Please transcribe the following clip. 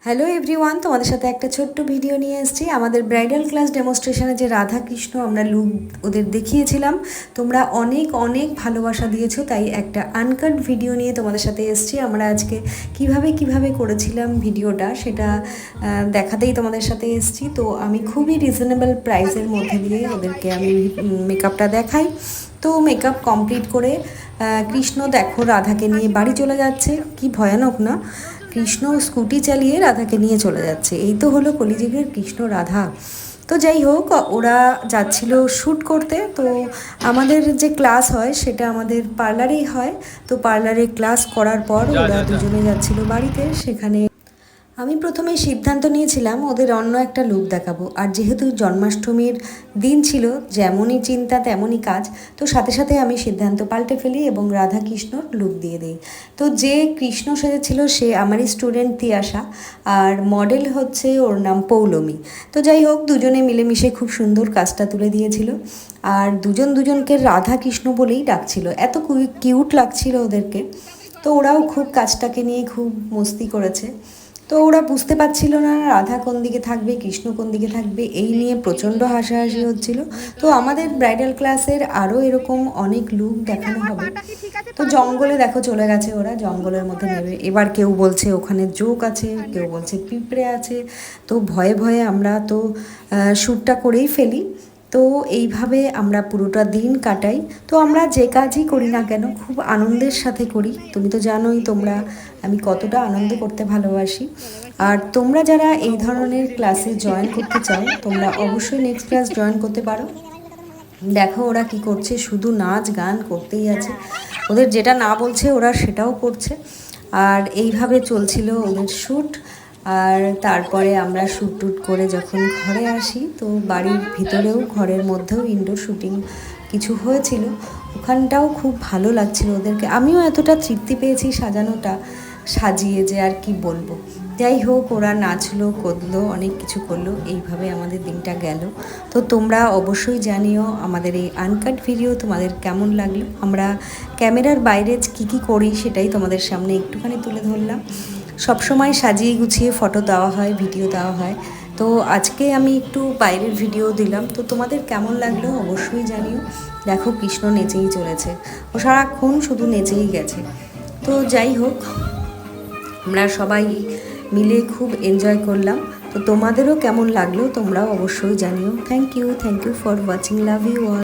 Hello everyone, তোমাদের সাথে একটা ছোট্ট ভিডিও নিয়ে এসেছি। আমাদের ব্রাইডাল ক্লাস ডেমনস্ট্রেশনে যে রাধা কৃষ্ণ আমরা লুক ওদের দেখিয়েছিলাম, তোমরা অনেক অনেক ভালোবাসা দিয়েছো, তাই একটা আনকাট ভিডিও নিয়ে তোমাদের সাথে এসেছি। আমরা আজকে কিভাবে করেছিলাম ভিডিওটা সেটা দেখাতেই তোমাদের সাথে এসেছি। তো আমি খুবই রিজনেবল প্রাইসের মধ্যে দিয়ে ওদেরকে আমি মেকআপটা দেখাই। তো মেকআপ কমপ্লিট করে কৃষ্ণ দেখো রাধাকে নিয়ে বাড়ি চলে যাচ্ছে। কি ভয়ানক না, কৃষ্ণ স্কুটি চালিয়ে রাধাকে নিয়ে চলে যাচ্ছে। এই তো হলো কলিযুগের কৃষ্ণ রাধা। তো যাই হোক, ওরা যাচ্ছিল শ্যুট করতে। তো আমাদের যে ক্লাস হয় সেটা আমাদের পার্লারেই হয়। তো পার্লারে ক্লাস করার পর ওরা দুজনে যাচ্ছিল বাড়িতে। সেখানে আমি প্রথমে সিদ্ধান্ত নিয়েছিলাম ওদের অন্য একটা লুক দেখাবো, আর যেহেতু জন্মাষ্টমীর দিন ছিল, যেমনই চিন্তা তেমনই কাজ। তো সাথে সাথে আমি সিদ্ধান্ত পাল্টে ফেলি এবং রাধা কৃষ্ণর লুক দিয়ে দিই। তো যে কৃষ্ণ সেজেছিল সে আমারই স্টুডেন্ট তিয়াশা, আর মডেল হচ্ছে ওর নাম পৌলমী। তো যাই হোক, দুজনে মিলেমিশে খুব সুন্দর কাজটা তুলে দিয়েছিল। আর দুজনকে রাধা কৃষ্ণ বলেই ডাকছিল, এত কিউট লাগছিল ওদেরকে। তো ওরাও খুব কাজটাকে নিয়ে খুব মস্তি করেছে। তো ওরা বুঝতে পারছিল না রাধা কোন দিকে থাকবে, কৃষ্ণ কোন দিকে থাকবে, এই নিয়ে প্রচণ্ড হাসাহাসি হচ্ছিল। তো আমাদের ব্রাইডাল ক্লাসের আরও এরকম অনেক লুক দেখানো হবে। তো জঙ্গলে দেখো চলে গেছে ওরা, জঙ্গলের মধ্যে নেবে। এবার কেউ বলছে ওখানে জোক আছে, কেউ বলছে পিঁপড়ে আছে। তো ভয়ে ভয়ে আমরা তো শ্যুটটা করেই ফেলি। তো এইভাবে আমরা পুরোটা দিন কাটাই। তো আমরা যে কাজই করি না কেন খুব আনন্দের সাথে করি। তুমি তো জানোই তোমরা আমি কতটা আনন্দ করতে ভালোবাসি। আর তোমরা যারা এই ধরনের ক্লাসে জয়েন করতে চাও, তোমরা অবশ্যই নেক্সট ক্লাস জয়েন করতে পারো। দেখো ওরা কি করছে, শুধু নাচ গান করতেই আছে। ওদের যেটা না বলছে ওরা সেটাও করছে। আর এইভাবে চলছিল ওদের শ্যুট। আর তারপরে আমরা শ্যুট টুট করে যখন ঘরে আসি, তো বাড়ির ভিতরেও ঘরের মধ্যেও ইনডোর শ্যুটিং কিছু হয়েছিল। ওখানটাও খুব ভালো লাগছিল ওদেরকে। আমিও এতটা তৃপ্তি পেয়েছি সাজিয়ে যে আর কি বলবো। যাই হোক, ওরা নাচলো কুদলো, অনেক কিছু করলো। এইভাবে আমাদের দিনটা গেল। তো তোমরা অবশ্যই জানিও আমাদের এই আনকাট ভিডিও তোমাদের কেমন লাগলো। আমরা ক্যামেরার বাইরে কী করি সেটাই তোমাদের সামনে একটুখানি তুলে ধরলাম। সবসময় সাজিয়ে গুছিয়ে ফটো দেওয়া হয়, ভিডিও দেওয়া হয়। তো আজকে আমি একটু বাইরের ভিডিও দিলাম। তো তোমাদের কেমন লাগলো অবশ্যই জানিও। দেখো কৃষ্ণ নেচেই চলেছে, ও সারাক্ষণ শুধু নেচেই গেছে। তো যাই হোক, আমরা সবাই মিলে খুব এনজয় করলাম। তো তোমাদেরও কেমন লাগলো তোমরাও অবশ্যই জানিও। Thank you for watching, love you all.